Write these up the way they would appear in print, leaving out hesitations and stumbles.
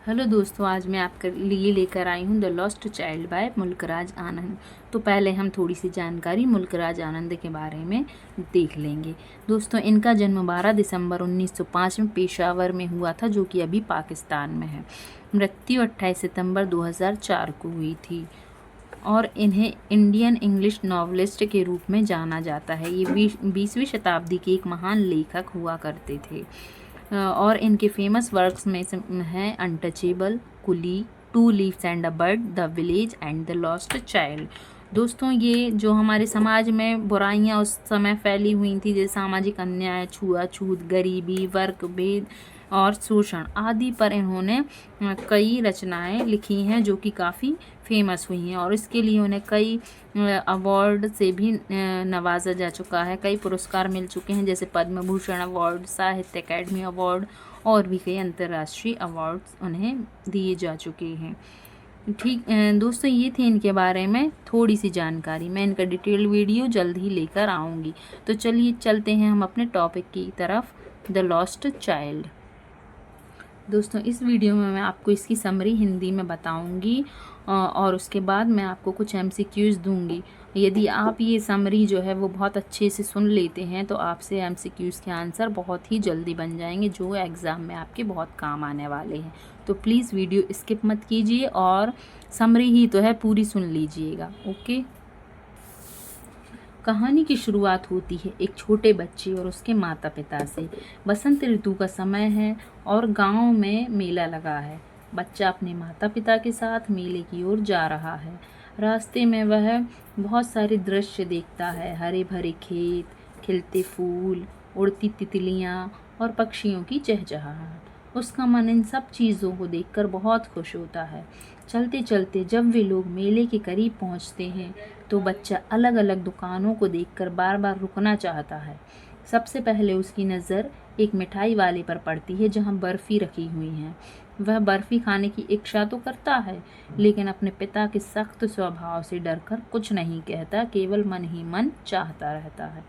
Hello दोस्तों, आज मैं आपके लिए लेकर आई हूँ the lost child by Mulk Raj Anand. तो पहले हम थोड़ी सी जानकारी मुल्कराज आनंद के बारे में देख लेंगे। दोस्तों, इनका जन्म 12 दिसंबर 1905 में पेशावर में हुआ था, जो कि अभी पाकिस्तान में है। मृत्यु 28 सितंबर 2004 को हुई थी और इन्हें इंडियन इंग्लिश नॉवलिस्ट के रूप में जाना जाता है। ये 20वीं शताब्दी के एक महान लेखक हुआ करते थे और इनके फेमस वर्क्स में से हैं untouchable, coolie, two leaves and a bud, the village and the lost child. दोस्तों, ये जो हमारे समाज में बुराइयां उस समय फैली हुई थी, जैसे सामाजिक अन्याय, छुआछूत, गरीबी, वर्ग भेद और शोषण आदि पर इन्होंने कई रचनाएं लिखी हैं, जो कि काफ़ी फेमस हुई हैं और इसके लिए उन्हें कई अवार्ड से भी नवाजा जा चुका है। कई पुरस्कार मिल चुके हैं, जैसे पद्म भूषण अवार्ड, साहित्य अकेडमी अवार्ड और भी कई अंतर्राष्ट्रीय अवार्ड्स उन्हें दिए जा चुके हैं। ठीक दोस्तों, ये थी इनके बारे में थोड़ी सी जानकारी। मैं इनका डिटेल वीडियो जल्द ही लेकर आऊँगी। तो चलिए चलते हैं हम अपने टॉपिक की तरफ, द लॉस्ट चाइल्ड। दोस्तों, इस वीडियो में मैं आपको इसकी समरी हिंदी में बताऊंगी और उसके बाद मैं आपको कुछ एमसीक्यूज़ दूंगी। यदि आप ये समरी जो है वो बहुत अच्छे से सुन लेते हैं तो आपसे एमसीक्यूज़ के आंसर बहुत ही जल्दी बन जाएंगे, जो एग्ज़ाम में आपके बहुत काम आने वाले हैं। तो प्लीज़ वीडियो स्किप मत कीजिए और समरी ही तो है, पूरी सुन लीजिएगा। ओके। कहानी की शुरुआत होती है एक छोटे बच्चे और उसके माता पिता से। बसंत ऋतु का समय है और गांव में मेला लगा है। बच्चा अपने माता पिता के साथ मेले की ओर जा रहा है। रास्ते में वह बहुत सारे दृश्य देखता है, हरे भरे खेत, खिलते फूल, उड़ती तितलियां और पक्षियों की चहचहाहट। उसका मन इन सब चीज़ों को देखकर बहुत खुश होता है। चलते चलते जब वे लोग मेले के करीब पहुंचते हैं तो बच्चा अलग अलग दुकानों को देखकर बार बार रुकना चाहता है। सबसे पहले उसकी नज़र एक मिठाई वाले पर पड़ती है, जहां बर्फ़ी रखी हुई है। वह बर्फ़ी खाने की इच्छा तो करता है, लेकिन अपने पिता के सख्त स्वभाव से डरकर कुछ नहीं कहता, केवल मन ही मन चाहता रहता है।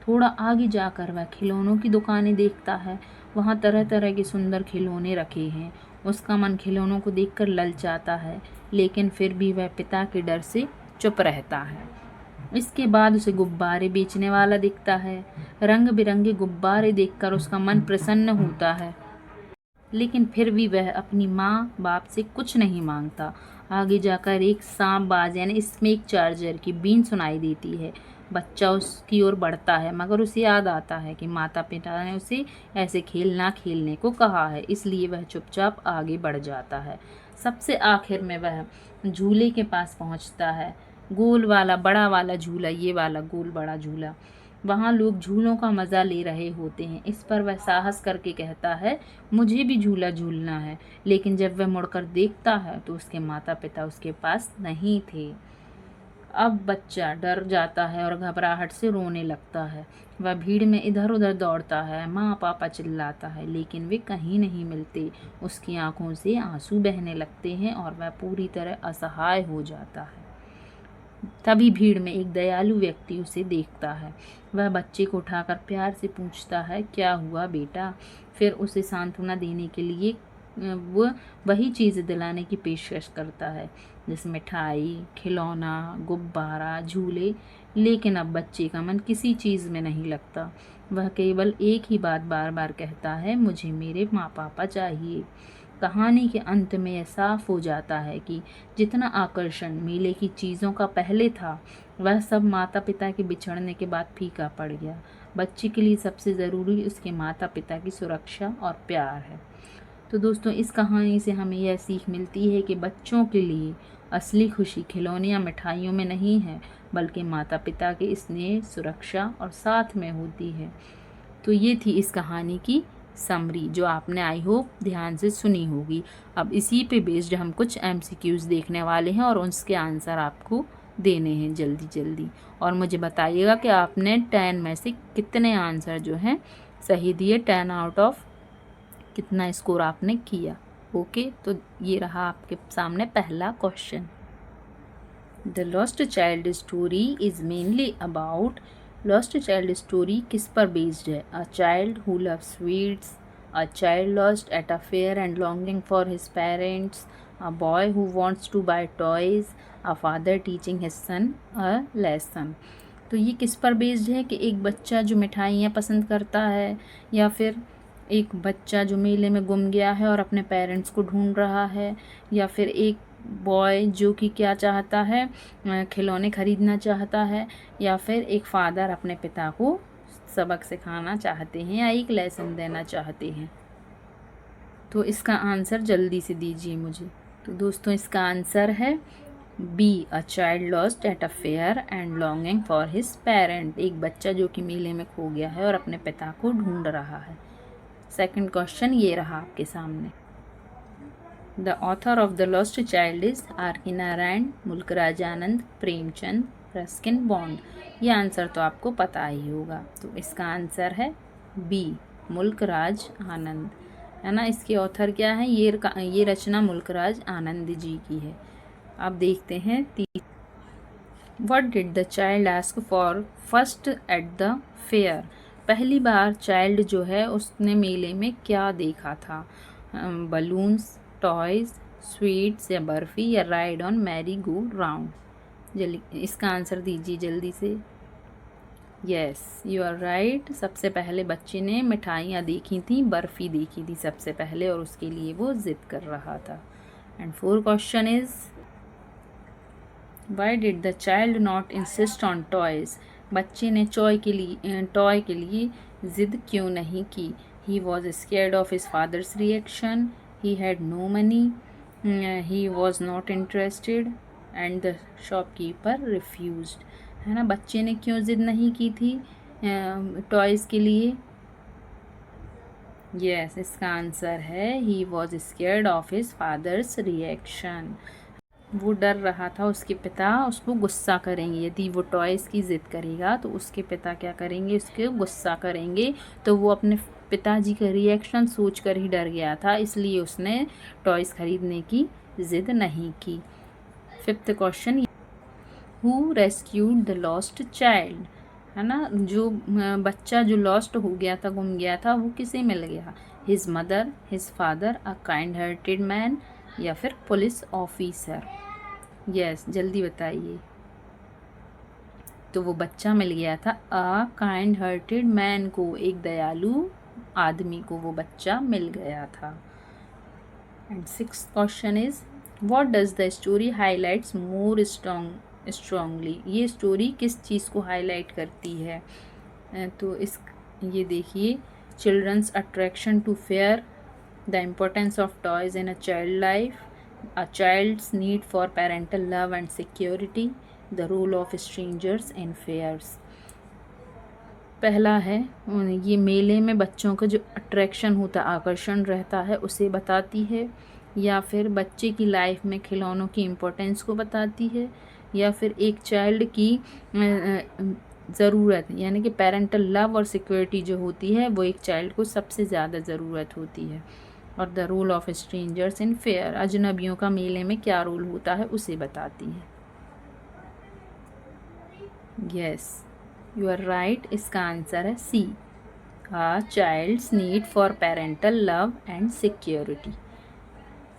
थोड़ा आगे जाकर वह खिलौनों की दुकानें देखता है। वहाँ तरह तरह के सुंदर खिलौने रखे हैं। उसका मन खिलौनों को देखकर ललचाता है, लेकिन फिर भी वह पिता के डर से चुप रहता है। इसके बाद उसे गुब्बारे बेचने वाला दिखता है। रंग बिरंगे गुब्बारे देखकर उसका मन प्रसन्न होता है, लेकिन फिर भी वह अपनी माँ बाप से कुछ नहीं मांगता। आगे जाकर एक सांप बाज यानी स्नेक चार्जर की बीन सुनाई देती है। बच्चा उसकी ओर बढ़ता है, मगर उसे याद आता है कि माता पिता ने उसे ऐसे खेल ना खेलने को कहा है, इसलिए वह चुपचाप आगे बढ़ जाता है। सबसे आखिर में वह झूले के पास पहुंचता है। गोल वाला बड़ा वाला झूला, ये वाला गोल बड़ा झूला। वहाँ लोग झूलों का मज़ा ले रहे होते हैं। इस पर वह साहस करके कहता है, मुझे भी झूला झूलना है। लेकिन जब वह मुड़कर देखता है तो उसके माता पिता उसके पास नहीं थे। अब बच्चा डर जाता है और घबराहट से रोने लगता है। वह भीड़ में इधर उधर दौड़ता है, माँ पापा चिल्लाता है, लेकिन वे कहीं नहीं मिलते। उसकी आंखों से आंसू बहने लगते हैं और वह पूरी तरह असहाय हो जाता है। तभी भीड़ में एक दयालु व्यक्ति उसे देखता है। वह बच्चे को उठाकर प्यार से पूछता है, क्या हुआ बेटा? फिर उसे सांत्वना देने के लिए वो वही चीज़ दिलाने की पेशकश करता है, जैसे मिठाई, खिलौना, गुब्बारा, झूले। लेकिन अब बच्चे का मन किसी चीज़ में नहीं लगता। वह केवल एक ही बात बार बार कहता है, मुझे मेरे माँ पापा चाहिए। कहानी के अंत में यह साफ हो जाता है कि जितना आकर्षण मेले की चीज़ों का पहले था, वह सब माता पिता के बिछड़ने के बाद फीका पड़ गया। बच्चे के लिए सबसे ज़रूरी उसके माता पिता की सुरक्षा और प्यार है। तो दोस्तों, इस कहानी से हमें यह सीख मिलती है कि बच्चों के लिए असली खुशी खिलौने या मिठाइयों में नहीं है, बल्कि माता पिता के स्नेह, सुरक्षा और साथ में होती है। तो ये थी इस कहानी की समरी, जो आपने आई होप ध्यान से सुनी होगी। अब इसी पे बेस्ड हम कुछ एमसीक्यूज़ देखने वाले हैं और उसके आंसर आपको देने हैं जल्दी जल्दी। और मुझे बताइएगा कि आपने 10 में से कितने आंसर जो हैं सही दिए, 10 आउट ऑफ कितना स्कोर आपने किया। ओके, तो ये रहा आपके सामने पहला question. The lost child story is mainly about. Lost child story किस पर बेस्ड है? A child who love sweets, a child lost at a fair and longing for his parents, a boy who wants to buy toys, a father teaching his son a lesson। तो ये किस पर based है कि एक बच्चा जो मिठाइयाँ पसंद करता है, या फिर एक बच्चा जो मेले में गुम गया है और अपने पेरेंट्स को ढूंढ रहा है, या फिर एक बॉय जो कि क्या चाहता है, खिलौने खरीदना चाहता है, या फिर एक फादर अपने पिता को सबक सिखाना चाहते हैं या एक लेसन देना चाहते हैं। तो इसका आंसर जल्दी से दीजिए मुझे। तो दोस्तों इसका आंसर है B, a child lost at a fair and longing for his parent. एक बच्चा जो कि मेले में खो गया है और अपने पिता को ढूंढ रहा है। सेकंड क्वेश्चन ये रहा आपके सामने। The author of the lost child is R K Narayan, Mulk Raj Anand, Premchand, Ruskin Bond. ये आंसर तो आपको पता ही होगा। तो इसका आंसर है बी, मुल्कराज आनंद, है ना। इसके ऑथर क्या है, ये रचना मुल्कराज आनंद जी की है। अब देखते हैं what did the child ask for first at the fair. पहली बार चाइल्ड जो है उसने मेले में क्या देखा था, बलून्स, टॉयज़, स्वीट्स या बर्फ़ी, या ride on merry go round. जल्दी इसका आंसर दीजिए जल्दी से। Yes, you are right. सबसे पहले बच्चे ने मिठाइयाँ देखी थी, बर्फ़ी देखी थी सबसे पहले, और उसके लिए वो ज़िद कर रहा था। And four question is why did the child not insist on toys. बच्चे ने टॉय के लिए ज़िद क्यों नहीं की। He was scared of his father's reaction, he had no money, he was not interested, and the shopkeeper refused. है ना, बच्चे ने क्यों ज़िद नहीं की थी टॉयज़ के लिए। यस, इसका आंसर है ही was scared of his father's reaction. वो डर रहा था उसके पिता उसको गुस्सा करेंगे। यदि वो टॉयज़ की ज़िद करेगा तो उसके पिता क्या करेंगे, उसके गुस्सा करेंगे। तो वो अपने पिताजी का रिएक्शन सोच कर ही डर गया था, इसलिए उसने टॉयज़ खरीदने की ज़िद नहीं की। Fifth question, who rescued the lost child. है ना, जो बच्चा जो लॉस्ट हो गया था, गुम गया था, वो किसे मिल गया। His mother, his father, a kind hearted man, या फिर पुलिस ऑफिसर। यस, जल्दी बताइए। तो वो बच्चा मिल गया था अ काइंड हार्टेड मैन को, एक दयालु आदमी को वो बच्चा मिल गया था। And sixth question is what does the story highlights more strongly. ये स्टोरी किस चीज़ को हाईलाइट करती है। तो ये देखिए, children's attraction to fair, the importance of toys in a child life, a child's need for parental love and security, the role of strangers in fairs। पहला है ये मेले में बच्चों का जो अट्रैक्शन होता, आकर्षण रहता है, उसे बताती है, या फिर बच्चे की लाइफ में खिलौनों की इम्पोर्टेंस को बताती है, या फिर एक चाइल्ड की ज़रूरत, यानी कि पेरेंटल लव और सिक्योरिटी जो होती है वो एक चाइल्ड को सबसे ज़्यादा ज़रूरत होती है। और the role of strangers in fair, अजनबियों का मेले में क्या रोल होता है उसे बताती है। Yes, you are right. इसका आंसर है C, a child's need for parental love and security.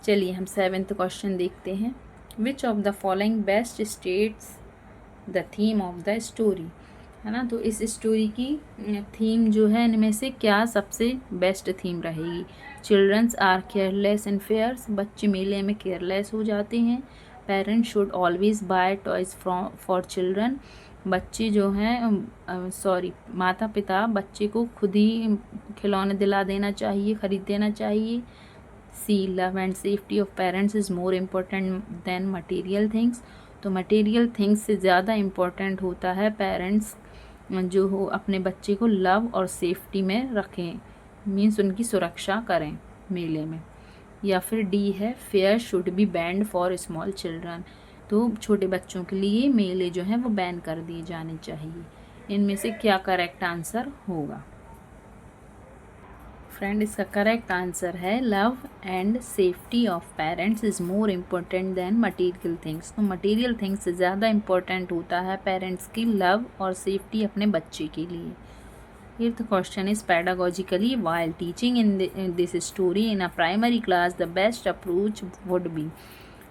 चलिए हम सेवेंथ क्वेश्चन देखते हैं। Which of the following best states the theme of the story. है ना, तो इस स्टोरी की थीम जो है इनमें से क्या सबसे बेस्ट थीम रहेगी। Children's are careless in fairs, बच्चे मेले में केयरलेस हो जाते हैं। Parents should always buy toys for children, बच्चे जो हैं माता पिता बच्चे को खुद ही खिलौने दिला देना चाहिए, ख़रीद देना चाहिए। C, love and safety of parents is more important than material things, तो मटेरियल थिंग्स से ज़्यादा इम्पोर्टेंट होता है पेरेंट्स जो हो अपने बच्चे को लव और सेफ्टी में रखें, मीन्स उनकी सुरक्षा करें मेले में। या फिर डी है, fair should be band for small children, तो छोटे बच्चों के लिए मेले जो हैं वो बैन कर दिए जाने चाहिए। इनमें से क्या करेक्ट आंसर होगा। फ्रेंड, इसका करेक्ट आंसर है love and safety of parents is more important than material things, तो मटेरियल थिंग्स से ज़्यादा इम्पोर्टेंट होता है पेरेंट्स की लव और सेफ्टी अपने बच्चे के लिए। Eighth question is pedagogically while teaching in this story in a primary class the best approach would be।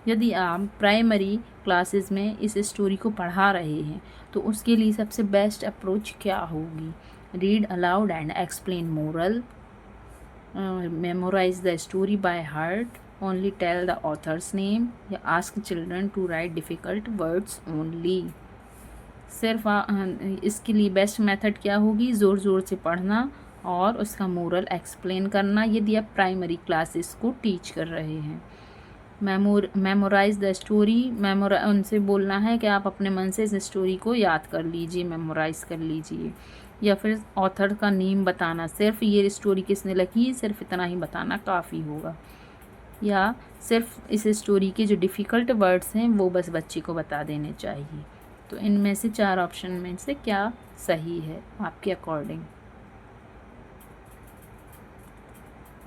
यदि आप प्राइमरी क्लासेस में इस स्टोरी को पढ़ा रहे हैं तो उसके लिए सबसे बेस्ट अप्रोच क्या होगी। Read aloud and explain moral, memorise the story by heart, only tell the author's name, या ask children to write difficult words only. सिर्फ इसके लिए बेस्ट मेथड क्या होगी, ज़ोर ज़ोर से पढ़ना और उसका मोरल एक्सप्लेन करना यदि आप प्राइमरी क्लासेस को टीच कर रहे हैं। मेमोराइज द स्टोरी, उनसे बोलना है कि आप अपने मन से इस स्टोरी को याद कर लीजिए, मेमोराइज कर लीजिए। या फिर ऑथर का नेम बताना, सिर्फ ये स्टोरी किसने लिखी है सिर्फ इतना ही बताना काफ़ी होगा। या सिर्फ इस स्टोरी के जो डिफ़िकल्ट वर्ड्स हैं वो बस बच्चे को बता देने चाहिए। तो इनमें से 4 ऑप्शन में से क्या सही है आपके according.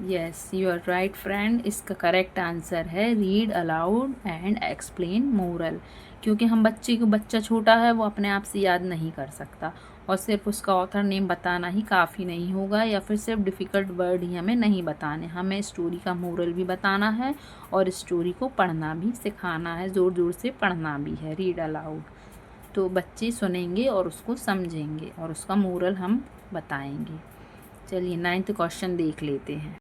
Yes, you are right friend. इसका करेक्ट आंसर है read aloud and explain moral. क्योंकि हम बच्चा छोटा है, वो अपने आप से याद नहीं कर सकता और सिर्फ उसका ऑथर नेम बताना ही काफ़ी नहीं होगा, या फिर सिर्फ डिफ़िकल्ट वर्ड ही हमें नहीं बताने, हमें स्टोरी का मोरल भी बताना है और स्टोरी को पढ़ना भी सिखाना है, ज़ोर ज़ोर से पढ़ना भी है। रीड अलाउड तो बच्चे सुनेंगे और उसको समझेंगे और उसका मोरल हम बताएंगे। चलिए 9th क्वेश्चन देख लेते हैं।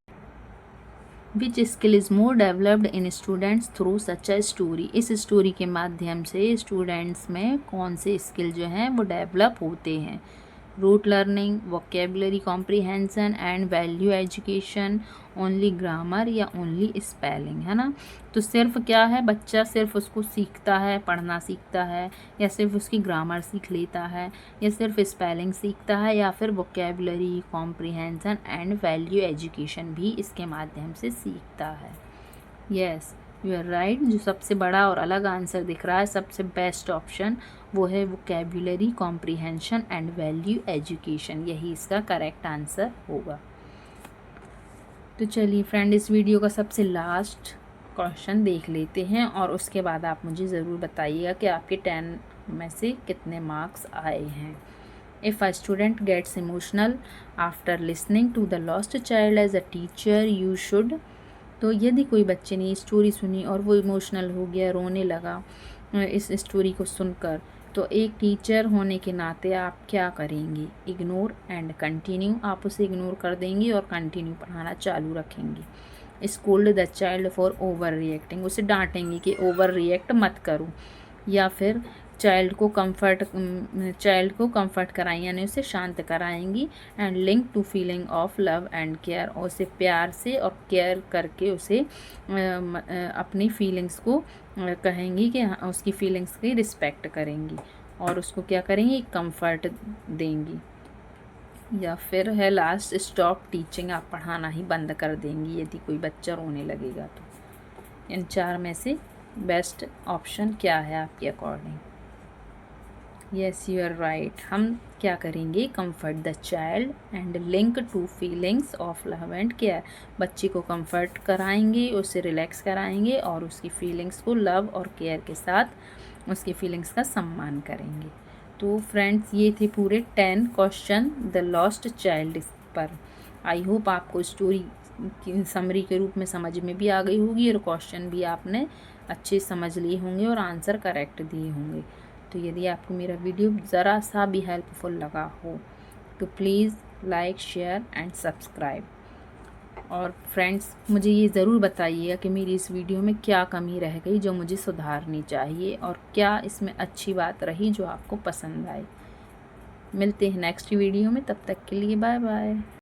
Which skill is more developed in students through such a story. इस स्टोरी के माध्यम से स्टूडेंट्स में कौन से स्किल जो हैं वो डेवलप होते हैं। Rote learning, vocabulary comprehension and value education, only grammar या ओनली स्पेलिंग, है ना। तो सिर्फ क्या है, बच्चा सिर्फ उसको सीखता है, पढ़ना सीखता है, या सिर्फ उसकी ग्रामर सीख लेता है, या सिर्फ स्पेलिंग सीखता है, या फिर vocabulary comprehension and value education भी इसके माध्यम से सीखता है। Yes, you are right. जो सबसे बड़ा और अलग आंसर दिख रहा है, सबसे बेस्ट ऑप्शन वो है vocabulary comprehension and value education, यही इसका करेक्ट आंसर होगा। तो चलिए फ्रेंड, इस वीडियो का सबसे लास्ट क्वेश्चन देख लेते हैं और उसके बाद आप मुझे ज़रूर बताइएगा कि आपके 10 में से कितने मार्क्स आए हैं। If a student gets emotional after listening to the lost child as a teacher you should. तो यदि कोई बच्चे ने स्टोरी सुनी और वो इमोशनल हो गया, रोने लगा इस स्टोरी को सुनकर, तो एक टीचर होने के नाते आप क्या करेंगे। इग्नोर एंड कंटिन्यू, आप उसे इग्नोर कर देंगे और कंटिन्यू पढ़ाना चालू रखेंगे। Scold the child for over reacting, उसे डांटेंगे कि ओवर रिएक्ट मत करो। या फिर चाइल्ड को कंफर्ट कराएंगे, यानी उसे शांत कराएंगी। And link to feeling of love and care, और उसे प्यार से और केयर करके उसे अपनी फीलिंग्स को कहेंगी कि उसकी फीलिंग्स की रिस्पेक्ट करेंगी और उसको क्या करेंगी, कंफर्ट देंगी। या फिर है लास्ट, स्टॉप टीचिंग, आप पढ़ाना ही बंद कर देंगी यदि कोई बच्चा रोने लगेगा तो। इन 4 में से बेस्ट ऑप्शन क्या है आपके according. Yes, you are right. हम क्या करेंगे, comfort the child and link to feelings of love and care, बच्चे को कंफर्ट कराएंगे, उसे रिलैक्स कराएंगे और उसकी फीलिंग्स को लव और केयर के साथ उसकी फीलिंग्स का सम्मान करेंगे। तो फ्रेंड्स, ये थे पूरे 10 क्वेश्चन द लॉस्ट चाइल्ड पर। आई होप आपको स्टोरी की समरी के रूप में समझ में भी आ गई होगी और क्वेश्चन भी आपने अच्छे समझ लिए होंगे और आंसर करेक्ट दिए होंगे। तो यदि आपको मेरा वीडियो ज़रा सा भी हेल्पफुल लगा हो तो please like, share and subscribe. और फ्रेंड्स, मुझे ये ज़रूर बताइएगा कि मेरी इस वीडियो में क्या कमी रह गई जो मुझे सुधारनी चाहिए और क्या इसमें अच्छी बात रही जो आपको पसंद आए। मिलते हैं नेक्स्ट वीडियो में, तब तक के लिए बाय बाय।